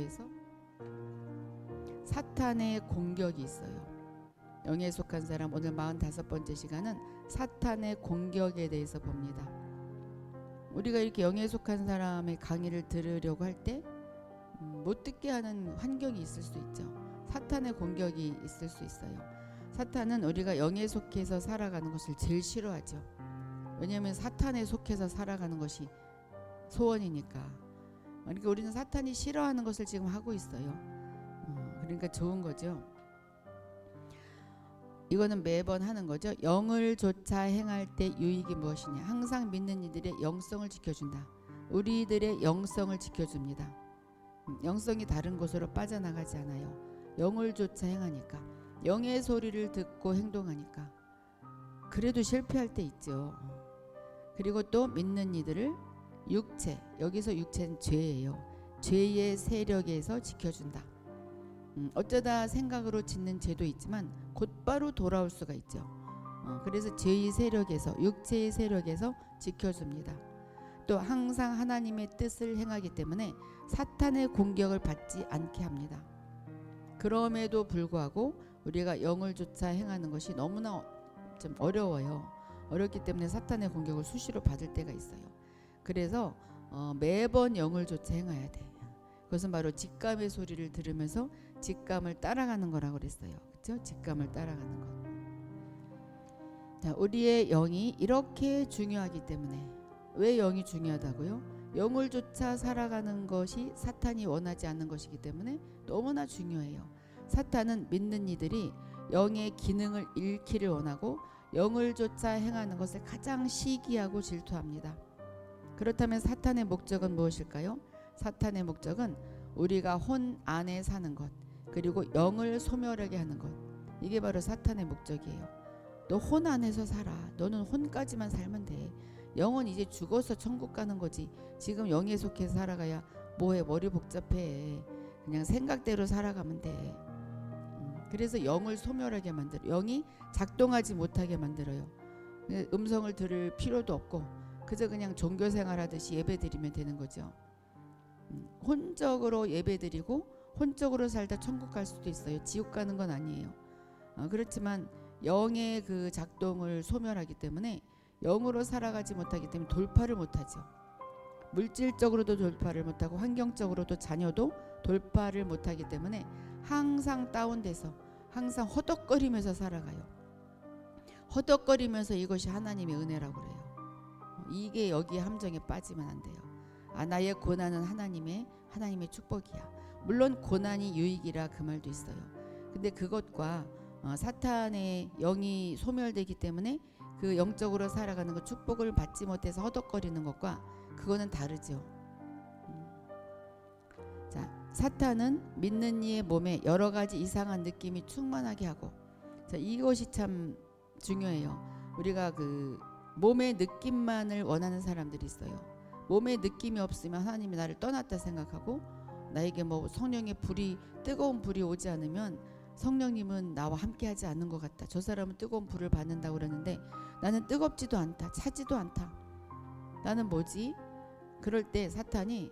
대해서 사탄의 공격이 있어요. 영에 속한 사람 오늘 45번째 시간은 사탄의 공격에 대해서 봅니다. 우리가 이렇게 영에 속한 사람의 강의를 들으려고 할 때 못 듣게 하는 환경이 있을 수 있죠. 사탄의 공격이 있을 수 있어요. 사탄은 우리가 영에 속해서 살아가는 것을 제일 싫어하죠. 왜냐하면 사탄에 속해서 살아가는 것이 소원이니까. 그러니까 우리는 사탄이 싫어하는 것을 지금 하고 있어요. 그러니까 좋은 거죠. 이거는 매번 하는 거죠. 영을 조차 행할 때 유익이 무엇이냐. 항상 믿는 이들의 영성을 지켜준다. 우리들의 영성을 지켜줍니다. 영성이 다른 곳으로 빠져나가지 않아요. 영을 조차 행하니까. 영의 소리를 듣고 행동하니까. 그래도 실패할 때 있죠. 그리고 또 믿는 이들을 육체, 여기서 육체는 죄예요. 죄의 세력에서 지켜준다. 어쩌다 생각으로 짓는 죄도 있지만 곧바로 돌아올 수가 있죠. 그래서 죄의 세력에서, 육체의 세력에서 지켜줍니다. 또 항상 하나님의 뜻을 행하기 때문에 사탄의 공격을 받지 않게 합니다. 그럼에도 불구하고 우리가 영을 조차 행하는 것이 너무나 좀 어려워요. 어렵기 때문에 사탄의 공격을 수시로 받을 때가 있어요. 그래서 매번 영을 조차 행해야 돼. 그것은 바로 직감의 소리를 들으면서 직감을 따라가는 거라고 그랬어요. 그렇죠? 직감을 따라가는 것. 자, 우리의 영이 이렇게 중요하기 때문에, 왜 영이 중요하다고요? 영을 조차 살아가는 것이 사탄이 원하지 않는 것이기 때문에 너무나 중요해요. 사탄은 믿는 이들이 영의 기능을 잃기를 원하고 영을 조차 행하는 것을 가장 시기하고 질투합니다. 그렇다면 사탄의 목적은 무엇일까요? 사탄의 목적은 우리가 혼 안에 사는 것, 그리고 영을 소멸하게 하는 것. 이게 바로 사탄의 목적이에요. 너 혼 안에서 살아. 너는 혼까지만 살면 돼. 영은 이제 죽어서 천국 가는 거지. 지금 영에 속해 살아가야 뭐해. 머리 복잡해. 그냥 생각대로 살아가면 돼. 그래서 영을 소멸하게 만들어요. 영이 작동하지 못하게 만들어요. 음성을 들을 필요도 없고 그저 그냥 종교생활 하듯이 예배드리면 되는 거죠. 혼적으로 예배드리고 혼적으로 살다 천국 갈 수도 있어요. 지옥 가는 건 아니에요. 그렇지만 영의 그 작동을 소멸하기 때문에 영으로 살아가지 못하기 때문에 돌파를 못하죠. 물질적으로도 돌파를 못하고 환경적으로도 자녀도 돌파를 못하기 때문에 항상 다운돼서 항상 허덕거리면서 살아가요. 허덕거리면서 이것이 하나님의 은혜라고 그래요. 이게 여기 함정에 빠지면 안 돼요. 나의 고난은 하나님의 축복이야. 물론 고난이 유익이라 그 말도 있어요. 근데 그것과 사탄의 영이 소멸되기 때문에 그 영적으로 살아가는 것, 축복을 받지 못해서 허덕거리는 것과 그거는 다르죠. 자, 사탄은 믿는 이의 몸에 여러 가지 이상한 느낌이 충만하게 하고, 자, 이것이 참 중요해요. 우리가 그 몸의 느낌만을 원하는 사람들이 있어요. 몸에 느낌이 없으면 하나님이 나를 떠났다 생각하고, 나에게 뭐 성령의 불이, 뜨거운 불이 오지 않으면 성령님은 나와 함께 하지 않는 것 같다. 저 사람은 뜨거운 불을 받는다고 그러는데 나는 뜨겁지도 않다. 차지도 않다. 나는 뭐지? 그럴 때 사탄이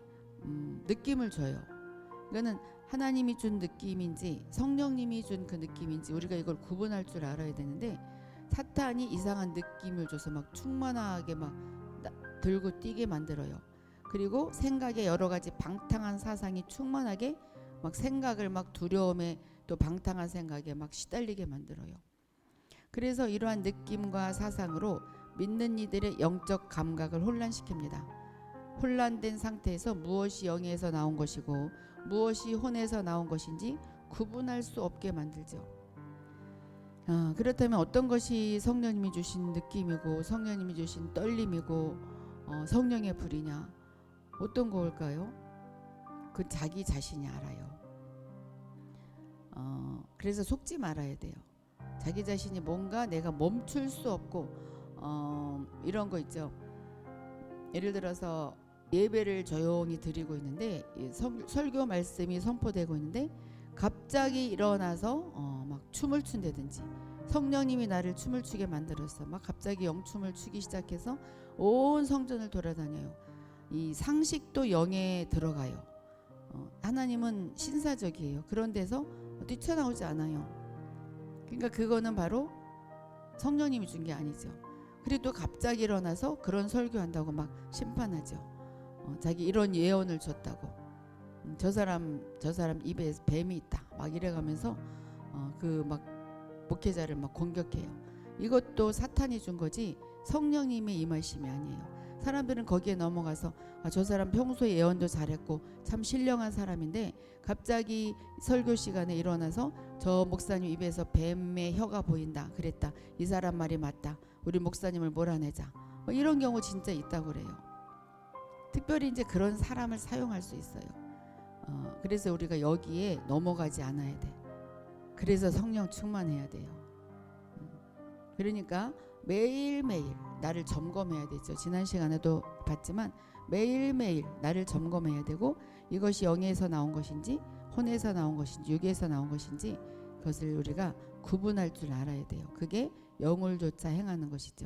느낌을 줘요. 이거는 하나님이 준 느낌인지 성령님이 준 그 느낌인지 우리가 이걸 구분할 줄 알아야 되는데, 사탄이 이상한 느낌을 줘서 막 충만하게 막 들고 뛰게 만들어요. 그리고 생각에 여러 가지 방탕한 사상이 충만하게 막 생각을 막 두려움에 또 방탕한 생각에 막 시달리게 만들어요. 그래서 이러한 느낌과 사상으로 믿는 이들의 영적 감각을 혼란시킵니다. 혼란된 상태에서 무엇이 영에서 나온 것이고 무엇이 혼에서 나온 것인지 구분할 수 없게 만들죠. 그렇다면 어떤 것이 성령님이 주신 느낌이고 성령님이 주신 떨림이고 성령의 불이냐? 어떤 거일까요? 그 자기 자신이 알아요. 그래서 속지 말아야 돼요. 자기 자신이 뭔가 내가 멈출 수 없고 이런 거 있죠. 예를 들어서 예배를 조용히 드리고 있는데 설교 말씀이 선포되고 있는데 갑자기 일어나서 막 춤을 춘다든지, 성령님이 나를 춤을 추게 만들었어. 막 갑자기 영춤을 추기 시작해서 온 성전을 돌아다녀요. 이 상식도 영에 들어가요. 하나님은 신사적이에요. 그런 데서 뛰쳐나오지 않아요. 그러니까 그거는 바로 성령님이 준 게 아니죠. 그리고 또 갑자기 일어나서 그런 설교한다고 막 심판하죠. 자기 이런 예언을 줬다고. 저 사람 입에 뱀이 있다. 막 이래가면서 그 막 목회자를 막 공격해요. 이것도 사탄이 준 거지 성령님의 임하심이 아니에요. 사람들은 거기에 넘어가서 저 사람 평소에 예언도 잘했고 참 신령한 사람인데 갑자기 설교 시간에 일어나서 저 목사님 입에서 뱀의 혀가 보인다 그랬다. 이 사람 말이 맞다. 우리 목사님을 몰아내자. 뭐 이런 경우 진짜 있다고 그래요. 특별히 이제 그런 사람을 사용할 수 있어요. 그래서 우리가 여기에 넘어가지 않아야 돼. 그래서 성령 충만해야 돼요. 그러니까 매일매일 나를 점검해야 되죠. 지난 시간에도 봤지만 매일매일 나를 점검해야 되고 이것이 영에서 나온 것인지 혼에서 나온 것인지 육에서 나온 것인지 그것을 우리가 구분할 줄 알아야 돼요. 그게 영을 쫓아 행하는 것이죠.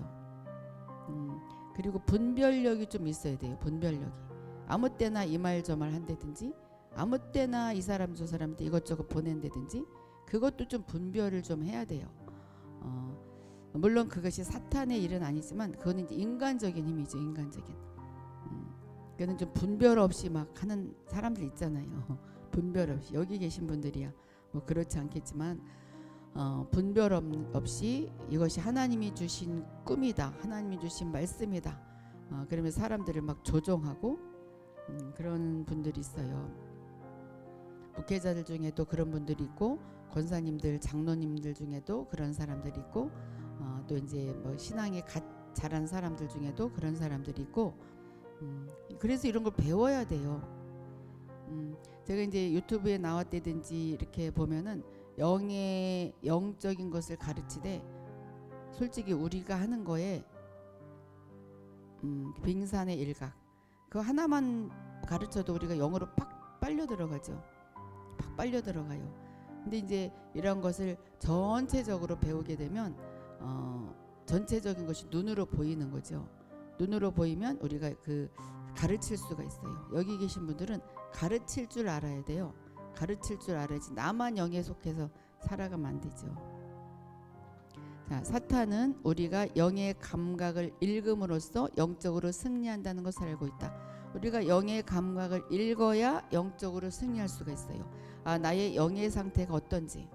그리고 분별력이 좀 있어야 돼요. 분별력이. 아무 때나 이 말 저 말 한다든지 아무 때나 이 사람 저 사람한테 이것저것 보낸다든지 그것도 좀 분별을 좀 해야 돼요. 물론 그것이 사탄의 일은 아니지만 그거는 이제 인간적인 힘이죠. 인간적인. 그거는 좀 분별 없이 막 하는 사람들 있잖아요. 분별 없이 여기 계신 분들이야 뭐 그렇지 않겠지만 분별 없이 이것이 하나님이 주신 꿈이다. 하나님이 주신 말씀이다. 그러면 사람들을 막 조종하고 그런 분들이 있어요. 목회자들 중에도 그런 분들이 있고 권사님들 장로님들 중에도 그런 사람들이 있고 또 이제 뭐 신앙에 자란 사람들 중에도 그런 사람들이 있고 그래서 이런 걸 배워야 돼요. 제가 이제 유튜브에 나왔다든지 이렇게 보면은 영적인 것을 가르치되 솔직히 우리가 하는 거에 빙산의 일각 그거 하나만 가르쳐도 우리가 영어로 팍 빨려 들어가죠. 팍 빨려 들어가요. 근데 이제 이런 것을 전체적으로 배우게 되면 전체적인 것이 눈으로 보이는 거죠. 눈으로 보이면 우리가 그 가르칠 수가 있어요. 여기 계신 분들은 가르칠 줄 알아야 돼요. 가르칠 줄 알아야지 나만 영에 속해서 살아가면 안 되죠. 자, 사탄은 우리가 영의 감각을 읽음으로써 영적으로 승리한다는 것을 알고 있다. 우리가 영의 감각을 읽어야 영적으로 승리할 수가 있어요. 나의 영의 상태가 어떤지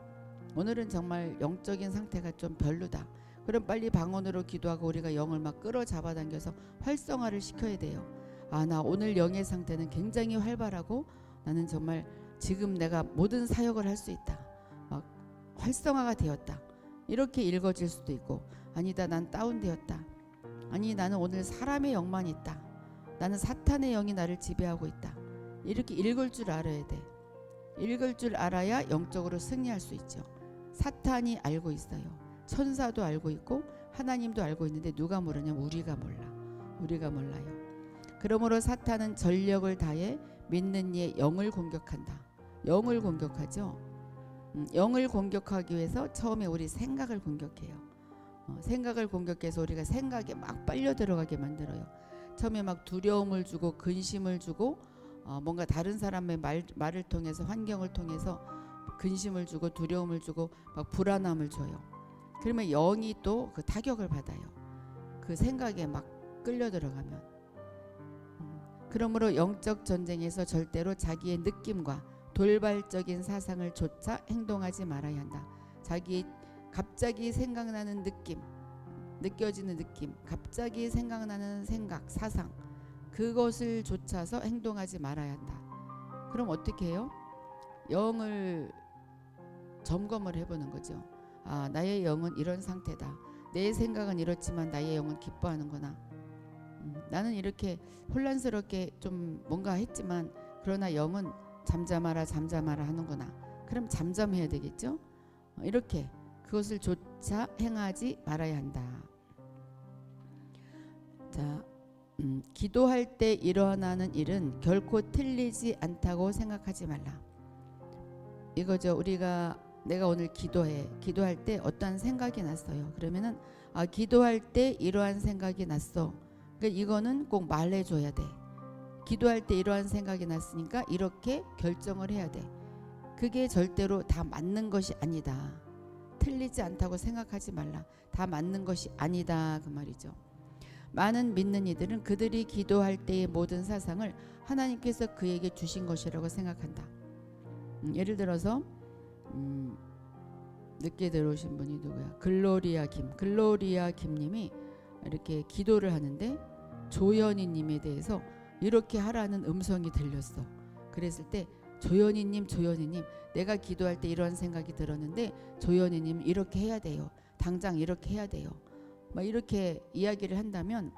오늘은 정말 영적인 상태가 좀 별로다. 그럼 빨리 방언으로 기도하고 우리가 영을 막 끌어잡아 당겨서 활성화를 시켜야 돼요. 나 오늘 영의 상태는 굉장히 활발하고 나는 정말 지금 내가 모든 사역을 할 수 있다. 막 활성화가 되었다. 이렇게 읽어질 수도 있고 아니다 난 다운되었다. 아니 나는 오늘 사람의 영만 있다. 나는 사탄의 영이 나를 지배하고 있다. 이렇게 읽을 줄 알아야 돼. 읽을 줄 알아야 영적으로 승리할 수 있죠. 사탄이 알고 있어요. 천사도 알고 있고 하나님도 알고 있는데 누가 모르냐면 우리가 몰라. 우리가 몰라요. 그러므로 사탄은 전력을 다해 믿는 이의 영을 공격한다. 영을 공격하죠. 영을 공격하기 위해서 처음에 우리 생각을 공격해요. 생각을 공격해서 우리가 생각에 막 빨려 들어가게 만들어요. 처음에 막 두려움을 주고 근심을 주고 뭔가 다른 사람의 말을 통해서 환경을 통해서 근심을 주고 두려움을 주고 막 불안함을 줘요. 그러면 영이 또 그 타격을 받아요. 그 생각에 막 끌려 들어가면. 그러므로 영적 전쟁에서 절대로 자기의 느낌과 돌발적인 사상을 좇아 행동하지 말아야 한다. 자기 갑자기 생각나는 느낌, 느껴지는 느낌, 갑자기 생각나는 생각, 사상 그것을 좇아서 행동하지 말아야 한다. 그럼 어떻게 해요? 영을 점검을 해보는 거죠. 나의 영은 이런 상태다. 내 생각은 이렇지만 나의 영은 기뻐하는구나. 나는 이렇게 혼란스럽게 좀 뭔가 했지만 그러나 영은 잠잠하라 잠잠하라 하는구나. 그럼 잠잠해야 되겠죠? 이렇게 그것을 조차 행하지 말아야 한다. 자, 기도할 때 일어나는 일은 결코 틀리지 않다고 생각하지 말라. 이거죠. 내가 오늘 기도할 때 어떠한 생각이 났어요. 그러면은 기도할 때 이러한 생각이 났어. 그러니까 이거는 꼭 말해줘야 돼. 기도할 때 이러한 생각이 났으니까 이렇게 결정을 해야 돼. 그게 절대로 다 맞는 것이 아니다. 틀리지 않다고 생각하지 말라. 다 맞는 것이 아니다 그 말이죠. 많은 믿는 이들은 그들이 기도할 때의 모든 사상을 하나님께서 그에게 주신 것이라고 생각한다. 예를 들어서 늦게 들어오신 분이 누구야? 글로리아 김님이 이렇게 기도를 하는데 조연희님에 대해서 이렇게 하라는 음성이 들렸어. 그랬을 때 조연희님 내가 기도할 때 이런 생각이 들었는데 조연희님 이렇게 해야 돼요. 당장 이렇게 해야 돼요. 막 이렇게 이야기를 한다면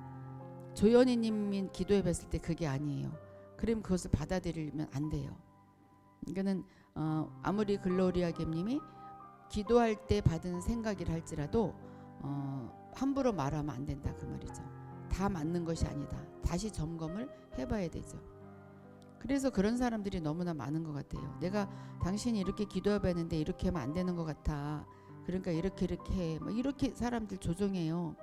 조연희님이 기도해 봤을 때 그게 아니에요. 그럼 그것을 받아들이면 안 돼요. 그러니까는 아무리 글로리아 김님이 기도할 때 받은 생각이라 할지라도 함부로 말하면 안 된다 그 말이죠. 다 맞는 것이 아니다. 다시 점검을 해봐야 되죠. 그래서 그런 사람들이 너무나 많은 것 같아요. 내가 당신이 이렇게 기도해봤는데 이렇게 하면 안 되는 것 같아. 그러니까 이렇게 해. 뭐 이렇게 사람들 조종해요.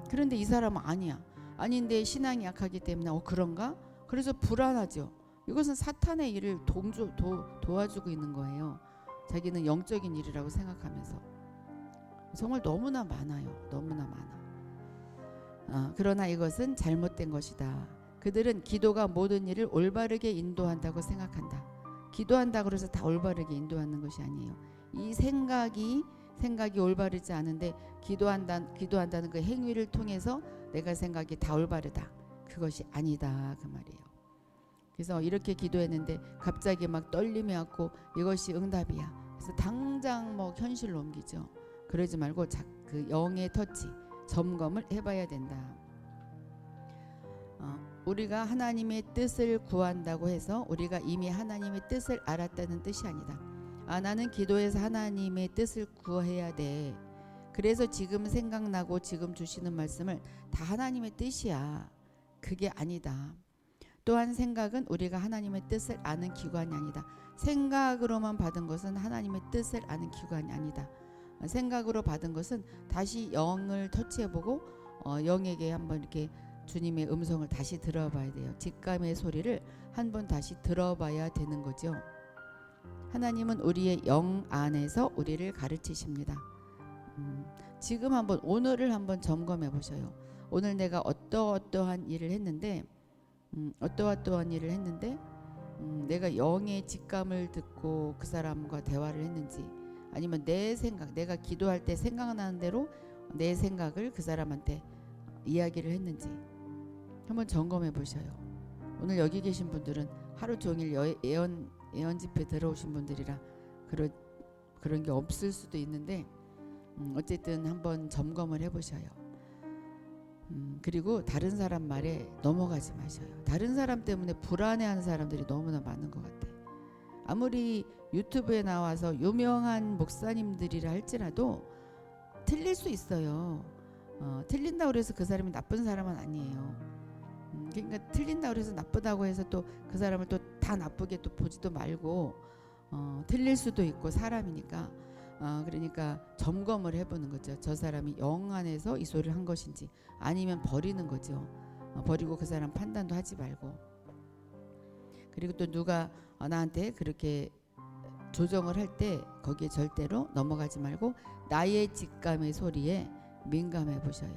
그런데 이 사람은 아니야. 아닌데 신앙이 약하기 때문에 그런가? 그래서 불안하죠. 이것은 사탄의 일을 도와주고 있는 거예요. 자기는 영적인 일이라고 생각하면서. 정말 너무나 많아요. 너무나 많아. 그러나 이것은 잘못된 것이다. 그들은 기도가 모든 일을 올바르게 인도한다고 생각한다. 기도한다고 해서 다 올바르게 인도하는 것이 아니에요. 이 생각이 올바르지 않은데 기도한다는 그 행위를 통해서 내가 생각이 다 올바르다. 그것이 아니다 그 말이에요. 그래서 이렇게 기도했는데 갑자기 막 떨림이 왔고 이것이 응답이야. 그래서 당장 뭐 현실로 옮기죠. 그러지 말고 그 영의 터치 점검을 해봐야 된다. 우리가 하나님의 뜻을 구한다고 해서 우리가 이미 하나님의 뜻을 알았다는 뜻이 아니다. 나는 기도해서 하나님의 뜻을 구해야 돼. 그래서 지금 생각나고 지금 주시는 말씀을 다 하나님의 뜻이야. 그게 아니다. 또한 생각은 우리가 하나님의 뜻을 아는 기관이 아니다. 생각으로만 받은 것은 하나님의 뜻을 아는 기관이 아니다. 생각으로 받은 것은 다시 영을 터치해보고 영에게 한번 이렇게 주님의 음성을 다시 들어봐야 돼요. 직감의 소리를 한번 다시 들어봐야 되는 거죠. 하나님은 우리의 영 안에서 우리를 가르치십니다. 지금 한번 오늘을 한번 점검해 보셔요. 오늘 내가 어떠한 일을 했는데 내가 영의 직감을 듣고 그 사람과 대화를 했는지 아니면 내 생각 내가 기도할 때 생각나는 대로 내 생각을 그 사람한테 이야기를 했는지 한번 점검해 보셔요. 오늘 여기 계신 분들은 하루 종일 예언 집회 들어오신 분들이라 그런 게 없을 수도 있는데 어쨌든 한번 점검을 해보셔요. 그리고 다른 사람 말에 넘어가지 마셔요. 다른 사람 때문에 불안해하는 사람들이 너무나 많은 것 같아요. 아무리 유튜브에 나와서 유명한 목사님들이라 할지라도 틀릴 수 있어요. 틀린다고 해서 그 사람이 나쁜 사람은 아니에요. 그러니까 틀린다고 해서 나쁘다고 해서 또 그 사람을 또 다 나쁘게 또 보지도 말고 틀릴 수도 있고 사람이니까 그러니까 점검을 해보는 거죠. 저 사람이 영 안에서 이 소리를 한 것인지 아니면 버리는 거죠. 버리고 그 사람 판단도 하지 말고. 그리고 또 누가 나한테 그렇게 조정을 할 때 거기에 절대로 넘어가지 말고 나의 직감의 소리에 민감해 보셔요.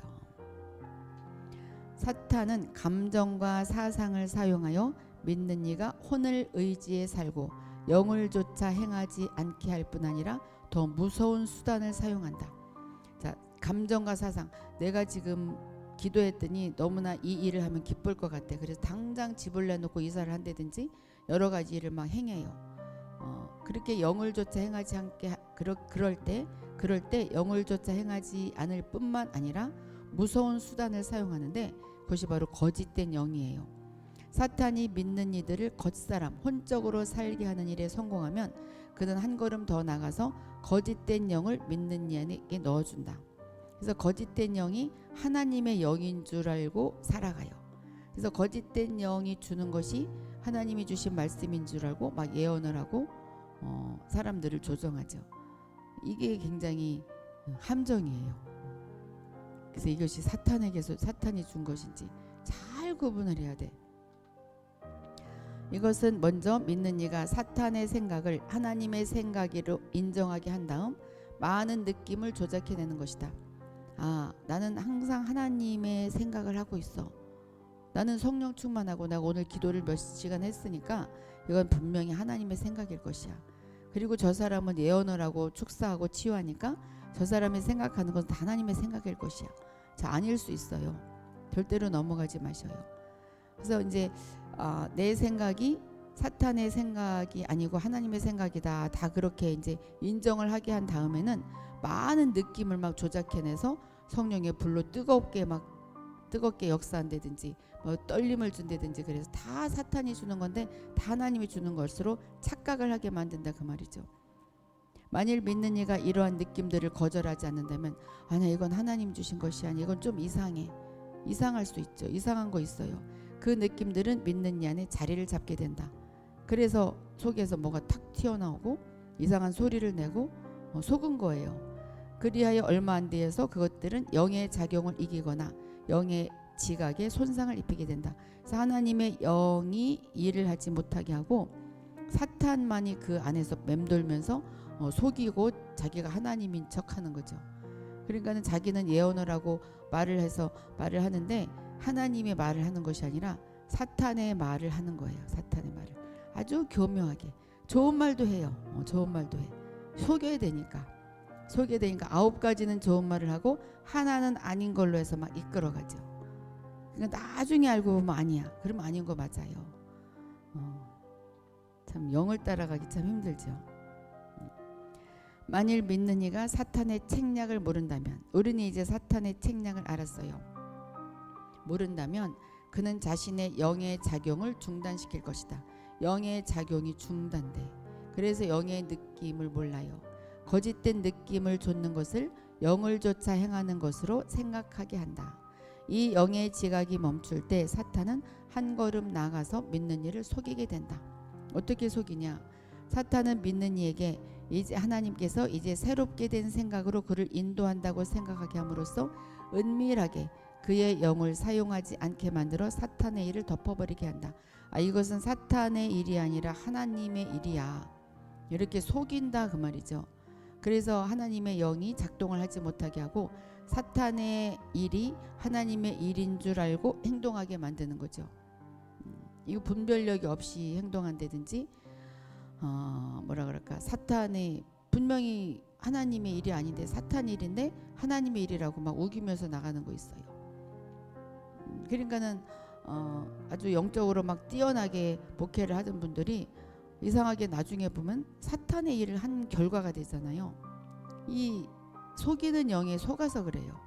사탄은 감정과 사상을 사용하여 믿는 이가 혼을 의지해 살고 영을 조차 행하지 않게 할 뿐 아니라 더 무서운 수단을 사용한다. 자, 감정과 사상. 내가 지금 기도했더니 너무나 이 일을 하면 기쁠 것 같아. 그래서 당장 집을 내놓고 이사를 한다든지 여러 가지 일을 막 행해요. 그렇게 영을 조차 행하지 않게 그럴 때 영을 조차 행하지 않을 뿐만 아니라 무서운 수단을 사용하는데 그것이 바로 거짓된 영이에요. 사탄이 믿는 이들을 겉사람, 혼적으로 살게 하는 일에 성공하면 그는 한 걸음 더 나가서 거짓된 영을 믿는 이에게 넣어준다. 그래서 거짓된 영이 하나님의 영인 줄 알고 살아가요. 그래서 거짓된 영이 주는 것이 하나님이 주신 말씀인 줄 알고 막 예언을 하고 사람들을 조정하죠. 이게 굉장히 함정이에요. 그래서 이것이 사탄이 준 것인지 잘 구분을 해야 돼. 이것은 먼저 믿는 이가 사탄의 생각을 하나님의 생각으로 인정하게 한 다음 많은 느낌을 조작해내는 것이다. 아, 나는 항상 하나님의 생각을 하고 있어. 나는 성령 충만하고 내가 오늘 기도를 몇 시간 했으니까 이건 분명히 하나님의 생각일 것이야. 그리고 저 사람은 예언을 하고 축사하고 치유하니까 저 사람이 생각하는 건 다 하나님의 생각일 것이야. 자, 아닐 수 있어요. 절대로 넘어가지 마셔요. 그래서 이제 내 생각이 사탄의 생각이 아니고 하나님의 생각이다. 다 그렇게 이제 인정을 하게 한 다음에는 많은 느낌을 막 조작해내서 성령의 불로 뜨겁게 역사한다든지 뭐 떨림을 준다든지 그래서 다 사탄이 주는 건데 다 하나님이 주는 것으로 착각을 하게 만든다 그 말이죠. 만일 믿는 이가 이러한 느낌들을 거절하지 않는다면 아니야 이건 하나님 주신 것이 아니야 이건 좀 이상해. 이상할 수 있죠. 이상한 거 있어요. 그 느낌들은 믿는 이 안에 자리를 잡게 된다. 그래서 속에서 뭐가 탁 튀어나오고 이상한 소리를 내고 속은 거예요. 그리하여 얼마 안 돼서 그것들은 영의 작용을 이기거나 영의 지각에 손상을 입히게 된다. 그래서 하나님의 영이 일을 하지 못하게 하고 사탄만이 그 안에서 맴돌면서 속이고 자기가 하나님인 척하는 거죠. 그러니까는 자기는 예언을 하고 말을 하는데 하나님의 말을 하는 것이 아니라 사탄의 말을 하는 거예요. 사탄의 말을 아주 교묘하게 좋은 말도 해요. 좋은 말도 해. 속여야 되니까 9가지는 좋은 말을 하고 하나는 아닌 걸로 해서 막 이끌어가죠. 그러니까 나중에 알고 보면 아니야. 그러면 아닌 거 맞아요. 참 영을 따라가기 참 힘들죠. 만일 믿는 이가 사탄의 책략을 모른다면, 우리는 이제 사탄의 책략을 알았어요. 모른다면 그는 자신의 영의 작용을 중단시킬 것이다. 영의 작용이 중단돼. 그래서 영의 느낌을 몰라요. 거짓된 느낌을 좇는 것을 영을 쫓아 행하는 것으로 생각하게 한다. 이 영의 지각이 멈출 때 사탄은 한 걸음 나아가서 믿는 이를 속이게 된다. 어떻게 속이냐? 사탄은 믿는 이에게 이제 하나님께서 이제 새롭게 된 생각으로 그를 인도한다고 생각하게 함으로써 은밀하게 그의 영을 사용하지 않게 만들어 사탄의 일을 덮어버리게 한다. 이것은 사탄의 일이 아니라 하나님의 일이야. 이렇게 속인다 그 말이죠. 그래서 하나님의 영이 작동을 하지 못하게 하고 사탄의 일이 하나님의 일인 줄 알고 행동하게 만드는 거죠. 이거 분별력이 없이 행동한다든지 사탄의 분명히 하나님의 일이 아닌데 사탄 일인데 하나님의 일이라고 막 우기면서 나가는 거 있어요. 그러니까는 아주 영적으로 막 뛰어나게 목회를 하던 분들이 이상하게 나중에 보면 사탄의 일을 한 결과가 되잖아요. 이 속이는 영에 속아서 그래요.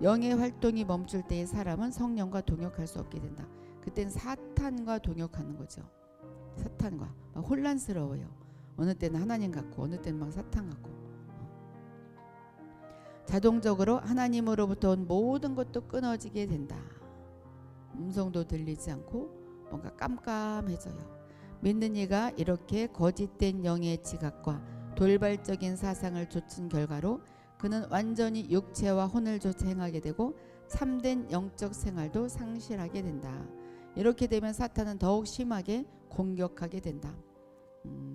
영의 활동이 멈출 때의 사람은 성령과 동역할 수 없게 된다. 그땐 사탄과 동역하는 거죠. 사탄과 막 혼란스러워요. 어느 때는 하나님 같고 어느 때는 막 사탄 같고. 자동적으로 하나님으로부터 온 모든 것도 끊어지게 된다. 음성도 들리지 않고 뭔가 깜깜해져요. 믿는 이가 이렇게 거짓된 영의 지각과 돌발적인 사상을 좇은 결과로 그는 완전히 육체와 혼을 좇아 행하게 되고 참된 영적 생활도 상실하게 된다. 이렇게 되면 사탄은 더욱 심하게 공격하게 된다.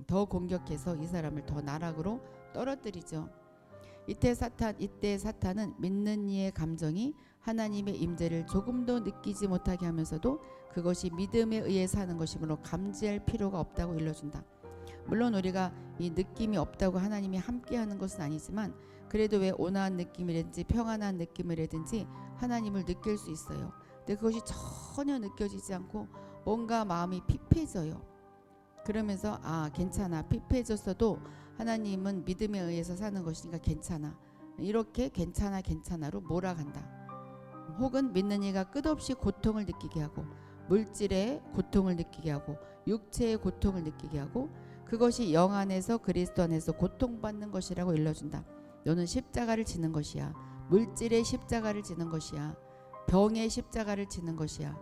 더 공격해서 이 사람을 더 나락으로 떨어뜨리죠. 이때 사탄은 믿는 이의 감정이 하나님의 임재를 조금도 느끼지 못하게 하면서도 그것이 믿음에 의해 사는 것이므로 감지할 필요가 없다고 일러준다. 물론 우리가 이 느낌이 없다고 하나님이 함께하는 것은 아니지만 그래도 왜 온화한 느낌이라든지 평안한 느낌이라든지 하나님을 느낄 수 있어요. 근데 그것이 전혀 느껴지지 않고 뭔가 마음이 핍해져요. 그러면서 괜찮아. 핍해졌어도 하나님은 믿음에 의해서 사는 것이니까 괜찮아. 이렇게 괜찮아로 몰아간다. 혹은 믿는 이가 끝없이 고통을 느끼게 하고 물질의 고통을 느끼게 하고 육체의 고통을 느끼게 하고 그것이 영 안에서 그리스도 안에서 고통받는 것이라고 일러준다. 너는 십자가를 지는 것이야. 물질의 십자가를 지는 것이야. 병의 십자가를 지는 것이야.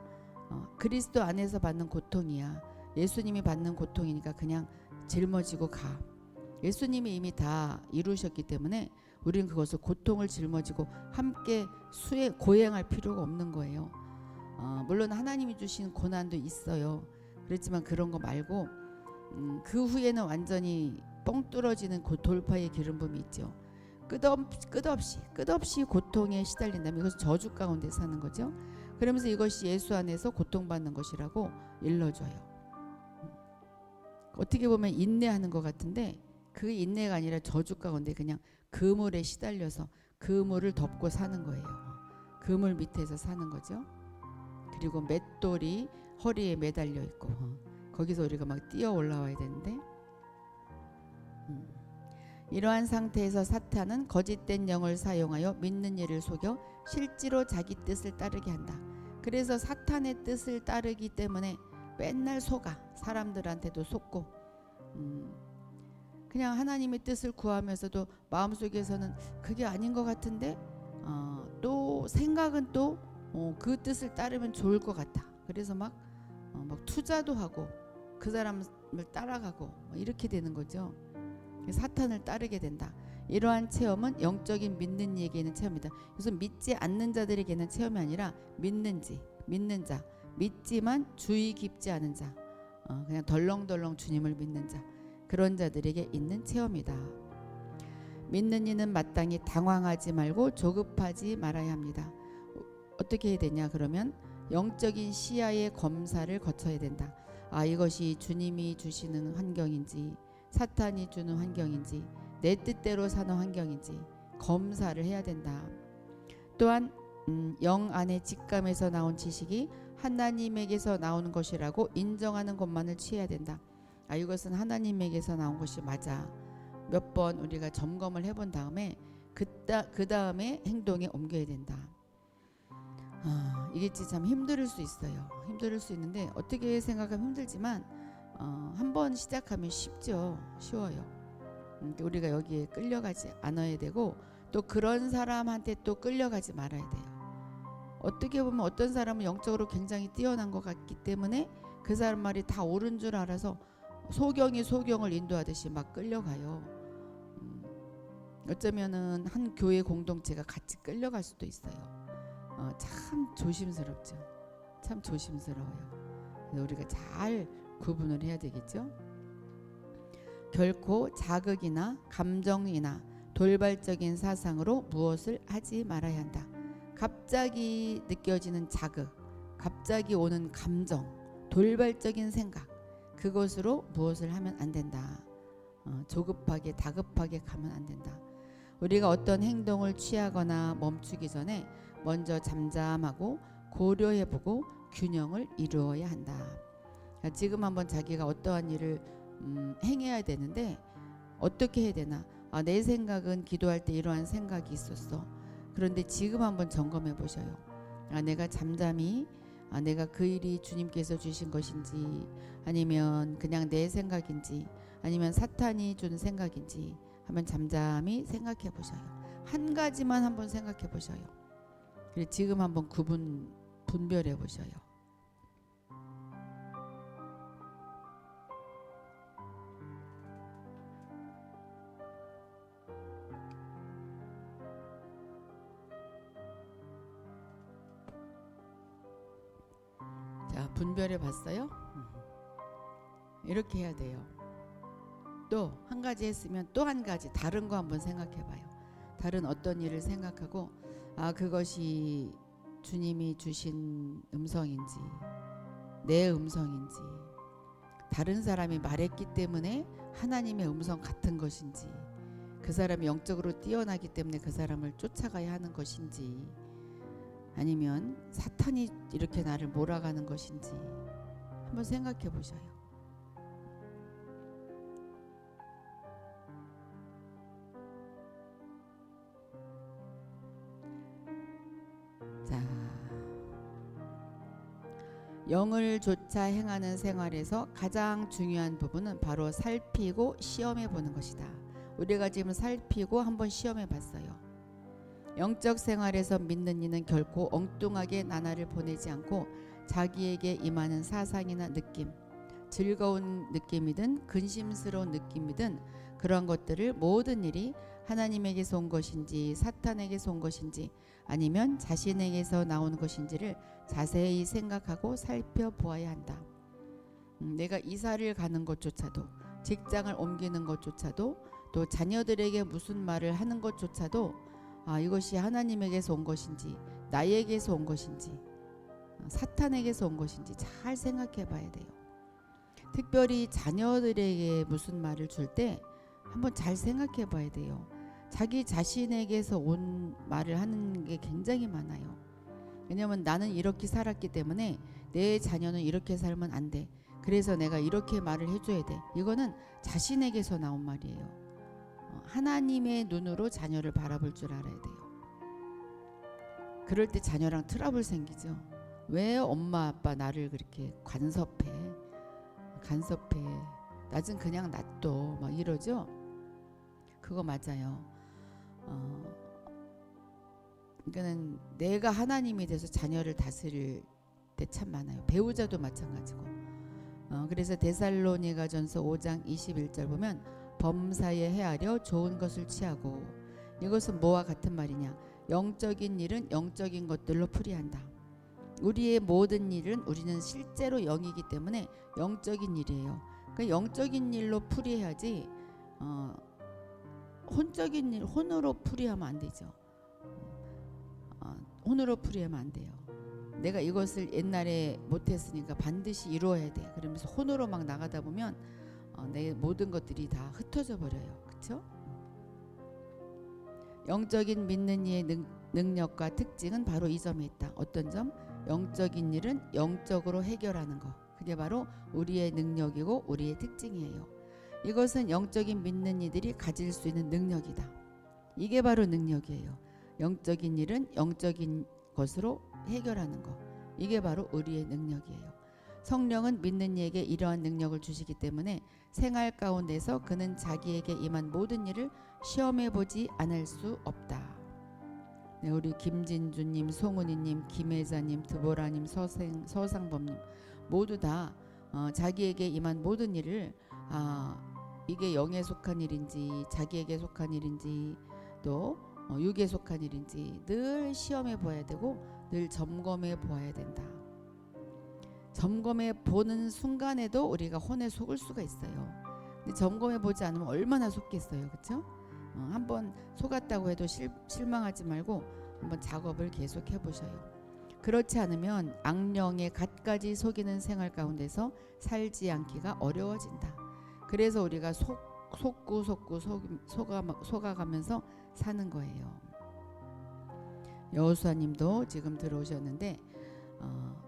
그리스도 안에서 받는 고통이야. 예수님이 받는 고통이니까 그냥 짊어지고 가. 예수님이 이미 다 이루셨기 때문에 우리는 그것을 고통을 짊어지고 함께 고행할 필요가 없는 거예요. 물론 하나님이 주신 고난도 있어요. 그렇지만 그런 거 말고 그 후에는 완전히 뻥 뚫어지는 돌파의 기름붐이 있죠. 끝없이 고통에 시달린다면 이것은 저주 가운데 사는 거죠. 그러면서 이것이 예수 안에서 고통받는 것이라고 일러줘요. 어떻게 보면 인내하는 것 같은데 그 인내가 아니라 저주 가운데 그냥 그물에 시달려서 그물을 덮고 사는 거예요. 그물 밑에서 사는 거죠. 그리고 맷돌이 허리에 매달려 있고 거기서 우리가 막 뛰어 올라와야 되는데 이러한 상태에서 사탄은 거짓된 영을 사용하여 믿는 이를 속여 실제로 자기 뜻을 따르게 한다. 그래서 사탄의 뜻을 따르기 때문에 맨날 속아. 사람들한테도 속고 그냥 하나님의 뜻을 구하면서도 마음속에서는 그게 아닌 것 같은데 또 생각은 또 그 뜻을 따르면 좋을 것 같아. 그래서 막 투자도 하고 그 사람을 따라가고 이렇게 되는 거죠. 사탄을 따르게 된다. 이러한 체험은 영적인 믿는 이에게 있는 체험이다. 그래서 믿지 않는 자들에게는 체험이 아니라 믿는 자, 믿지만 주의 깊지 않은 자, 그냥 덜렁덜렁 주님을 믿는 자, 그런 자들에게 있는 체험이다. 믿는 이는 마땅히 당황하지 말고 조급하지 말아야 합니다. 어떻게 해야 되냐 그러면 영적인 시야의 검사를 거쳐야 된다. 이것이 주님이 주시는 환경인지 사탄이 주는 환경인지 내 뜻대로 사는 환경인지 검사를 해야 된다. 또한 영 안의 직감에서 나온 지식이 하나님에게서 나오는 것이라고 인정하는 것만을 취해야 된다. 이것은 하나님에게서 나온 것이 맞아. 몇 번 우리가 점검을 해본 다음에 그 다음에 행동에 옮겨야 된다. 이게 참 힘들 수 있어요. 힘들 수 있는데 어떻게 생각하면 힘들지만 한번 시작하면 쉬워요. 우리가 여기에 끌려가지 않아야 되고 또 그런 사람한테 또 끌려가지 말아야 돼요. 어떻게 보면 어떤 사람은 영적으로 굉장히 뛰어난 것 같기 때문에 그 사람 말이 다 옳은 줄 알아서 소경이 소경을 인도하듯이 막 끌려가요. 어쩌면은 한 교회 공동체가 같이 끌려갈 수도 있어요. 참 조심스럽죠. 참 조심스러워요. 그래서 우리가 잘 구분을 해야 되겠죠. 결코 자극이나 감정이나 돌발적인 사상으로 무엇을 하지 말아야 한다. 갑자기 느껴지는 자극, 갑자기 오는 감정, 돌발적인 생각, 그것으로 무엇을 하면 안 된다. 조급하게 다급하게 가면 안 된다. 우리가 어떤 행동을 취하거나 멈추기 전에 먼저 잠잠하고 고려해보고 균형을 이루어야 한다. 지금 한번 자기가 어떠한 일을 행해야 되는데 어떻게 해야 되나? 내 생각은 기도할 때 이러한 생각이 있었어. 그런데 지금 한번 점검해 보셔요. 내가 잠잠히 내가 그 일이 주님께서 주신 것인지 아니면 그냥 내 생각인지 아니면 사탄이 준 생각인지 한번 잠잠히 생각해 보셔요. 한 가지만 한번 생각해 보셔요. 그리고 지금 한번 분별해 보셔요. 자, 분별해 봤어요? 이렇게 해야 돼요. 또 한 가지 했으면 또 한 가지 다른 거 한번 생각해 봐요. 다른 어떤 일을 생각하고 그것이 주님이 주신 음성인지 내 음성인지 다른 사람이 말했기 때문에 하나님의 음성 같은 것인지 그 사람이 영적으로 뛰어나기 때문에 그 사람을 쫓아가야 하는 것인지 아니면 사탄이 이렇게 나를 몰아가는 것인지 한번 생각해 보셔요. 자, 영을 쫓아 행하는 생활에서 가장 중요한 부분은 바로 살피고 시험해 보는 것이다. 우리가 지금 살피고 한번 시험해 봤어요. 영적 생활에서 믿는 이는 결코 엉뚱하게 나날을 보내지 않고 자기에게 임하는 사상이나 느낌, 즐거운 느낌이든 근심스러운 느낌이든 그러한 것들을 모든 일이 하나님에게서 온 것인지 사탄에게서 온 것인지 아니면 자신에게서 나온 것인지를 자세히 생각하고 살펴보아야 한다. 내가 이사를 가는 것조차도, 직장을 옮기는 것조차도, 또 자녀들에게 무슨 말을 하는 것조차도 이것이 하나님에게서 온 것인지 나에게서 온 것인지 사탄에게서 온 것인지 잘 생각해 봐야 돼요. 특별히 자녀들에게 무슨 말을 줄 때 한번 잘 생각해 봐야 돼요. 자기 자신에게서 온 말을 하는 게 굉장히 많아요. 왜냐면 나는 이렇게 살았기 때문에 내 자녀는 이렇게 살면 안 돼. 그래서 내가 이렇게 말을 해줘야 돼. 이거는 자신에게서 나온 말이에요. 하나님의 눈으로 자녀를 바라볼 줄 알아야 돼요. 그럴 때 자녀랑 트러블 생기죠. 왜 엄마 아빠 나를 그렇게 간섭해? 나 좀 그냥 놔둬 막 이러죠. 그거 맞아요. 그러니까는 내가 하나님이 돼서 자녀를 다스릴 때 참 많아요. 배우자도 마찬가지고. 그래서 데살로니가전서 5장 21절 보면 범사에 헤아려 좋은 것을 취하고, 이것은 뭐와 같은 말이냐? 영적인 일은 영적인 것들로 풀이한다. 우리의 모든 일은 우리는 실제로 영이기 때문에 영적인 일이에요. 그러니까 영적인 일로 풀이해야지 혼적인 일 혼으로 풀이하면 안 되죠. 혼으로 풀이하면 안 돼요. 내가 이것을 옛날에 못했으니까 반드시 이루어야 돼. 그러면서 혼으로 막 나가다 보면 내 모든 것들이 다 흩어져 버려요. 그렇죠? 영적인 믿는 이의 능력과 특징은 바로 이 점에 있다. 어떤 점? 영적인 일은 영적으로 해결하는 것. 그게 바로 우리의 능력이고 우리의 특징이에요. 이것은 영적인 믿는 이들이 가질 수 있는 능력이다. 이게 바로 능력이에요. 영적인 일은 영적인 것으로 해결하는 것. 이게 바로 우리의 능력이에요. 성령은 믿는 이에게 이러한 능력을 주시기 때문에 생활 가운데서 그는 자기에게 임한 모든 일을 시험해 보지 않을 수 없다. 네, 우리 김진주님, 송은희님, 김혜자님, 드보라님, 서상범님 모두 다 자기에게 임한 모든 일을 이게 영에 속한 일인지 자기에게 속한 일인지 또 육에 속한 일인지 늘 시험해 보아야 되고 늘 점검해 보아야 된다. 점검해 보는 순간에도 우리가 혼에 속을 수가 있어요. 근데 점검해 보지 않으면 얼마나 속겠어요, 그렇죠? 한번 속았다고 해도 실망하지 말고 한번 작업을 계속 해보셔요. 그렇지 않으면 악령의 갖가지 속이는 생활 가운데서 살지 않기가 어려워진다. 그래서 우리가 속아가면서 사는 거예요. 여호수아님도 지금 들어오셨는데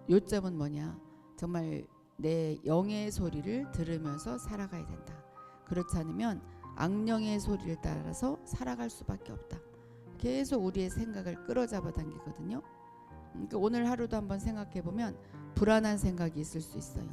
요점은 뭐냐? 정말 내 영의 소리를 들으면서 살아가야 된다. 그렇지 않으면 악령의 소리를 따라서 살아갈 수밖에 없다. 계속 우리의 생각을 끌어잡아 당기거든요. 그러니까 오늘 하루도 한번 생각해 보면 불안한 생각이 있을 수 있어요.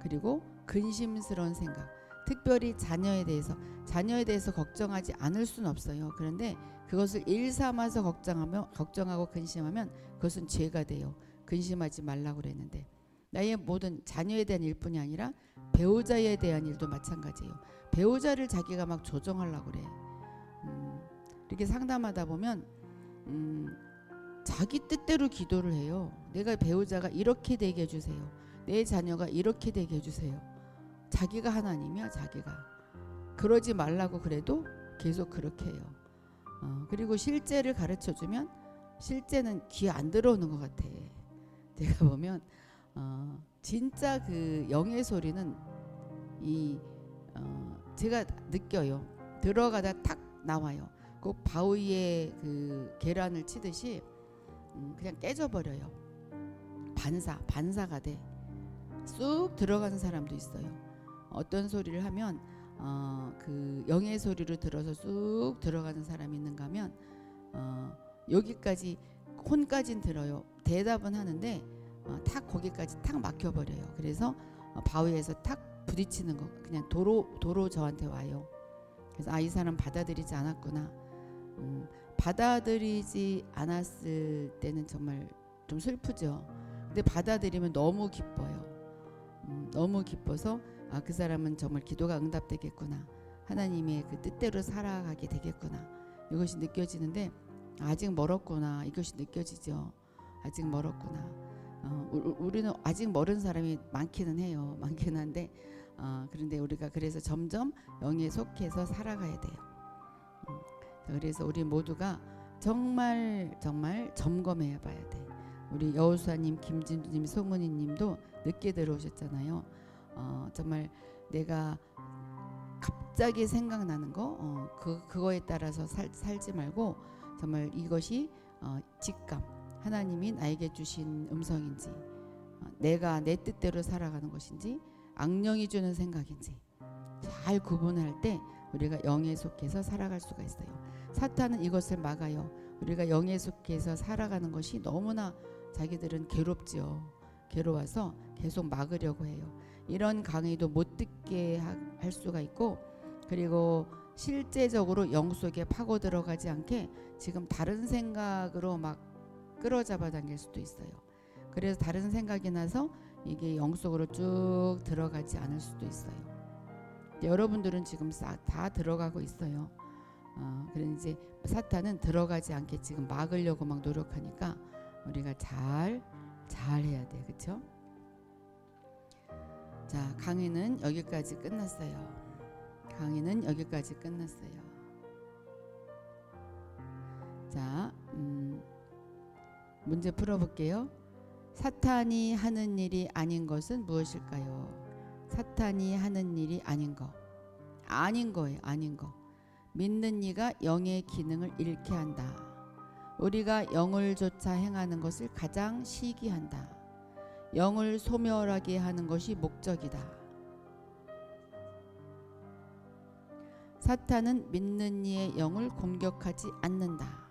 그리고 근심스러운 생각, 특별히 자녀에 대해서 걱정하지 않을 수는 없어요. 그런데 그것을 일삼아서 걱정하고 근심하면 그것은 죄가 돼요. 근심하지 말라고 그랬는데 나의 모든 자녀에 대한 일뿐이 아니라 배우자에 대한 일도 마찬가지예요. 배우자를 자기가 막 조정하려고 그래. 이렇게 상담하다 보면 자기 뜻대로 기도를 해요. 내가 배우자가 이렇게 되게 해주세요. 내 자녀가 이렇게 되게 해주세요. 자기가 하나님이야, 자기가. 그러지 말라고 그래도 계속 그렇게 해요. 그리고 실제를 가르쳐주면 실제는 귀에 안 들어오는 것 같아. 내가 보면 진짜 그 영의 소리는 제가 느껴요. 들어가다 탁 나와요. 그 바위에 그 계란을 치듯이 그냥 깨져버려요. 반사가 돼. 쑥 들어가는 사람도 있어요. 어떤 소리를 하면 그 영의 소리를 들어서 쑥 들어가는 사람이 있는가 하면 여기까지 혼까진 들어요. 대답은 하는데 탁 거기까지 탁 막혀버려요. 그래서 바위에서 탁 부딪히는 거 그냥 도로 저한테 와요. 그래서 이 사람 받아들이지 않았구나. 받아들이지 않았을 때는 정말 좀 슬프죠. 근데 받아들이면 너무 기뻐요. 너무 기뻐서 그 사람은 정말 기도가 응답되겠구나. 하나님의 그 뜻대로 살아가게 되겠구나. 이것이 느껴지는데 아직 멀었구나. 이것이 느껴지죠. 아직 멀었구나. 우리는 아직 멀은 사람이 많기는 해요. 많기는 한데 그런데 우리가 그래서 점점 영에 속해서 살아가야 돼요. 그래서 우리 모두가 정말 정말 점검해 봐야 돼. 우리 여호수아님, 김진주님, 송은희님도 늦게 들어오셨잖아요. 정말 내가 갑자기 생각나는 거 그거에 따라서 살지 말고 정말 이것이 직감 하나님이 나에게 주신 음성인지 내가 내 뜻대로 살아가는 것인지 악령이 주는 생각인지 잘 구분할 때 우리가 영에 속해서 살아갈 수가 있어요. 사탄은 이것을 막아요. 우리가 영에 속해서 살아가는 것이 너무나 자기들은 괴롭지요. 괴로워서 계속 막으려고 해요. 이런 강의도 못 듣게 할 수가 있고 그리고 실제적으로 영 속에 파고 들어가지 않게 지금 다른 생각으로 막 끌어잡아 당길 수도 있어요. 그래서 다른 생각이 나서 이게 영 속으로 쭉 들어가지 않을 수도 있어요. 여러분들은 지금 싹 다 들어가고 있어요. 그래서 이제 사탄은 들어가지 않게 지금 막으려고 막 노력하니까 우리가 잘 해야 돼, 그렇죠? 자, 강의는 여기까지 끝났어요. 강의는 여기까지 끝났어요. 자, 문제 풀어볼게요. 사탄이 하는 일이 아닌 것은 무엇일까요? 사탄이 하는 일이 아닌 거. 아닌 거예요. 아닌 거. 믿는 이가 영의 기능을 잃게 한다. 우리가 영을 조차 행하는 것을 가장 시기한다. 영을 소멸하게 하는 것이 목적이다. 사탄은 믿는 이의 영을 공격하지 않는다.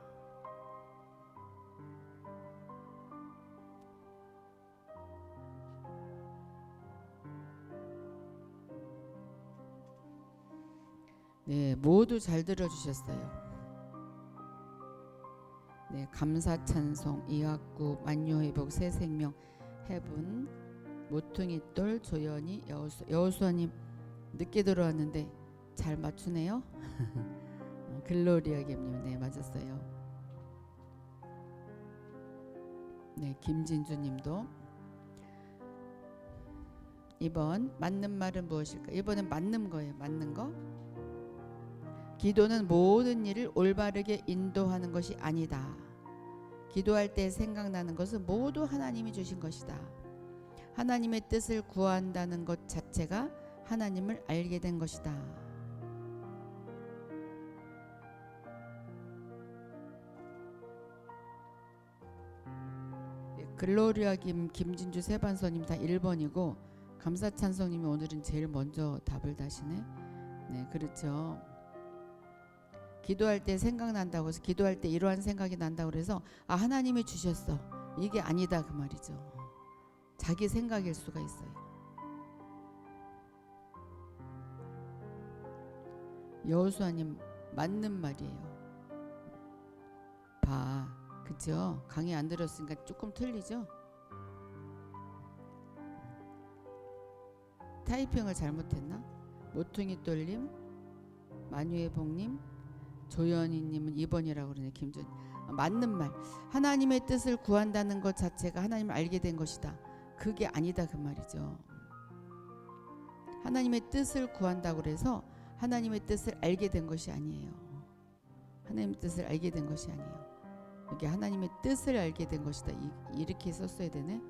네, 모두 잘 들어주셨어요. 네, 감사 찬송, 이학구, 만유회복, 새생명, 해분, 모퉁이돌, 조연이, 여호수아님 늦게 들어왔는데 잘 맞추네요. 글로리아 gem님, 네 맞았어요. 네, 김진주님도. 이번 맞는 말은 무엇일까? 이번엔 맞는 거예요. 맞는 거. 기도는 모든 일을 올바르게 인도하는 것이 아니다. 기도할 때 생각나는 것은 모두 하나님이 주신 것이다. 하나님의 뜻을 구한다는 것 자체가 하나님을 알게 된 것이다. 네, 글로리아 김진주 세반서님 다 1번이고 감사찬송님이 오늘은 제일 먼저 답을 다시네. 네, 그렇죠. 기도할 때 생각난다고 해서 기도할 때 이러한 생각이 난다고 그래서 하나님이 주셨어. 이게 아니다 그 말이죠. 자기 생각일 수가 있어요. 여호수아님 맞는 말이에요. 봐, 그죠? 강의 안 들었으니까 조금 틀리죠? 타이핑을 잘못했나? 모퉁이돌님, 만유의복님, 조연희님은 2번이라고 그러네. 김준 맞는 말. 하나님의 뜻을 구한다는 것 자체가 하나님을 알게 된 것이다. 그게 아니다 그 말이죠. 하나님의 뜻을 구한다고 그래서 하나님의 뜻을 알게 된 것이 아니에요. 하나님의 뜻을 알게 된 것이 아니에요. 여기 하나님의 뜻을 알게 된 것이다. 이렇게 썼어야 되네.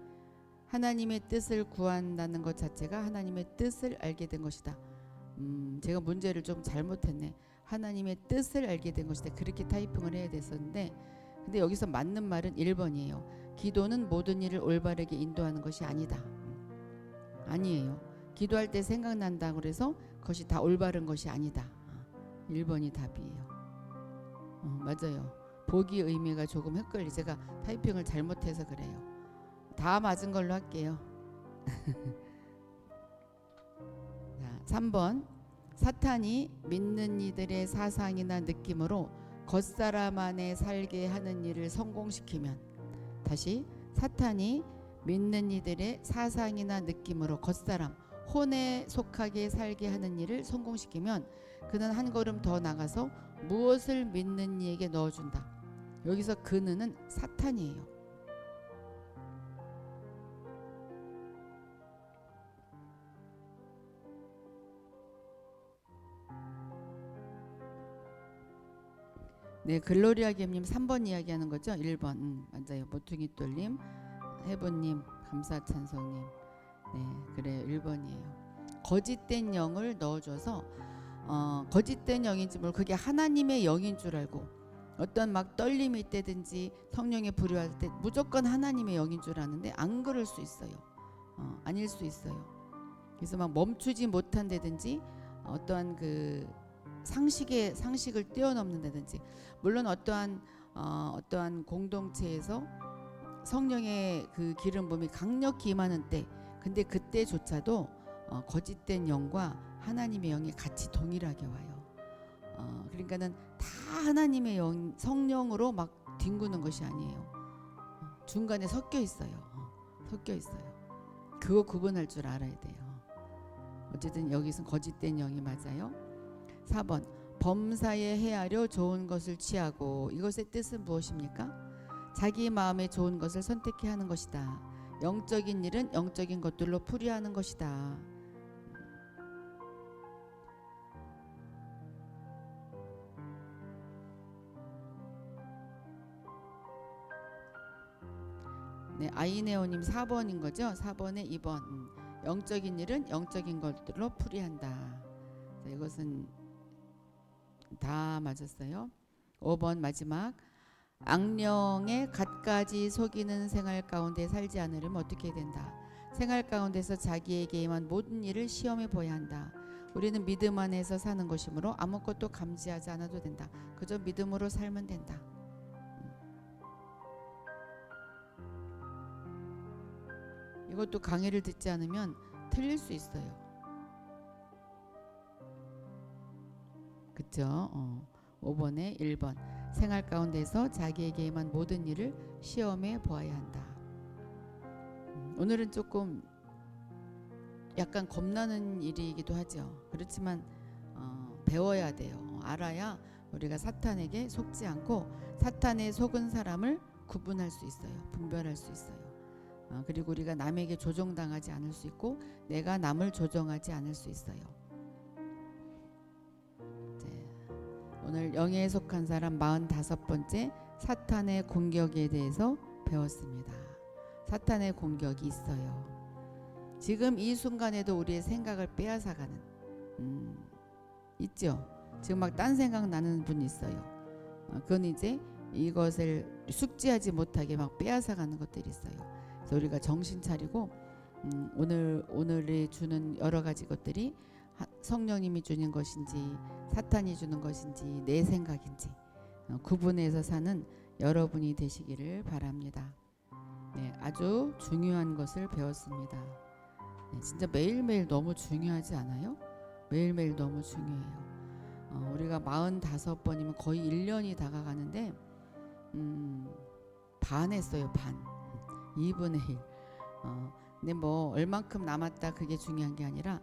하나님의 뜻을 구한다는 것 자체가 하나님의 뜻을 알게 된 것이다. 제가 문제를 좀 잘못했네. 하나님의 뜻을 알게 된 것이다. 그렇게 타이핑을 해야 됐었는데 근데 여기서 맞는 말은 1번이에요. 기도는 모든 일을 올바르게 인도하는 것이 아니다. 아니에요. 기도할 때 생각난다고 그래서 그것이 다 올바른 것이 아니다. 1번이 답이에요. 맞아요. 보기 의미가 조금 헷갈리. 제가 타이핑을 잘못해서 그래요. 다 맞은 걸로 할게요. 자, 3번. 사탄이 믿는 이들의 사상이나 느낌으로 겉사람 안에 살게 하는 일을 성공시키면, 다시 사탄이 믿는 이들의 사상이나 느낌으로 겉사람, 혼에 속하게 살게 하는 일을 성공시키면 그는 한 걸음 더 나가서 무엇을 믿는 이에게 넣어준다. 여기서 그는 사탄이에요. 네, 글로리아 gem님 3번 이야기하는 거죠? 1번. 맞아요. 모퉁이 돌님, 해보님, 감사 찬송님. 네, 그래요. 1번이에요. 거짓된 영을 넣어줘서 거짓된 영인지 모르고 그게 하나님의 영인 줄 알고 어떤 막 떨림이 있다든지 성령의 불효할 때 무조건 하나님의 영인 줄 아는데 안 그럴 수 있어요. 아닐 수 있어요. 그래서 막 멈추지 못한다든지 어떠한 그 상식을 뛰어넘는다든지 물론 어떠한 공동체에서 성령의 그 기름 부음이 강력히 임하는 때 근데 그때조차도 거짓된 영과 하나님의 영이 같이 동일하게 와요. 그러니까는 다 하나님의 영 성령으로 막 뒹구는 것이 아니에요. 중간에 섞여 있어요. 섞여 있어요. 그거 구분할 줄 알아야 돼요. 어쨌든 여기서 거짓된 영이 맞아요. 4번 범사에 헤아려 좋은 것을 취하고 이것의 뜻은 무엇입니까? 자기 마음에 좋은 것을 선택해 하는 것이다. 영적인 일은 영적인 것들로 풀이하는 것이다. 네, 아이네오님 4번인 거죠? 4번에 2번. 영적인 일은 영적인 것들로 풀이한다. 자, 이것은 다 맞았어요. 5번 마지막. 악령의 갖가지 속이는 생활 가운데 살지 않으려면 어떻게 된다. 생활 가운데서 자기에게 임한 모든 일을 시험해 보아야 한다. 우리는 믿음 안에서 사는 것이므로 아무것도 감지하지 않아도 된다. 그저 믿음으로 살면 된다. 이것도 강의를 듣지 않으면 틀릴 수 있어요. 그쵸? 5번에 1번. 생활 가운데서 자기에게 임한 모든 일을 시험해 보아야 한다. 오늘은 조금 약간 겁나는 일이기도 하죠. 그렇지만 배워야 돼요. 알아야 우리가 사탄에게 속지 않고 사탄에 속은 사람을 구분할 수 있어요. 분별할 수 있어요. 그리고 우리가 남에게 조종당하지 않을 수 있고 내가 남을 조종하지 않을 수 있어요. 오늘 영에 속한 사람 45번째 사탄의 공격에 대해서 배웠습니다. 사탄의 공격이 있어요. 지금 이 순간에도 우리의 생각을 빼앗아가는 있죠. 지금 막 딴 생각 나는 분 있어요. 그건 이제 이것을 숙지하지 못하게 막 빼앗아가는 것들이 있어요. 그래서 우리가 정신 차리고 오늘에 주는 여러 가지 것들이 성령님이 주는 것인지 사탄이 주는 것인지 내 생각인지 구분해서 사는 여러분이 되시기를 바랍니다. 네, 아주 중요한 것을 배웠습니다. 네, 진짜 매일매일 너무 중요하지 않아요? 매일매일 너무 중요해요. 우리가 45번이면 거의 1년이 다가가는데 반 했어요. 반. 2분의 1. 근데 뭐 얼만큼 남았다 그게 중요한 게 아니라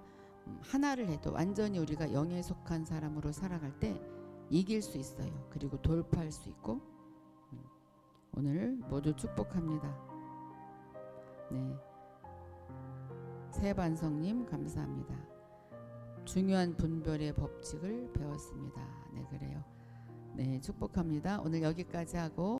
하나를 해도 완전히 우리가 영에 속한 사람으로 살아갈 때 이길 수 있어요. 그리고 돌파할 수 있고 오늘 모두 축복합니다. 네, 새반성님 감사합니다. 중요한 분별의 법칙을 배웠습니다. 네, 그래요. 네, 축복합니다. 오늘 여기까지 하고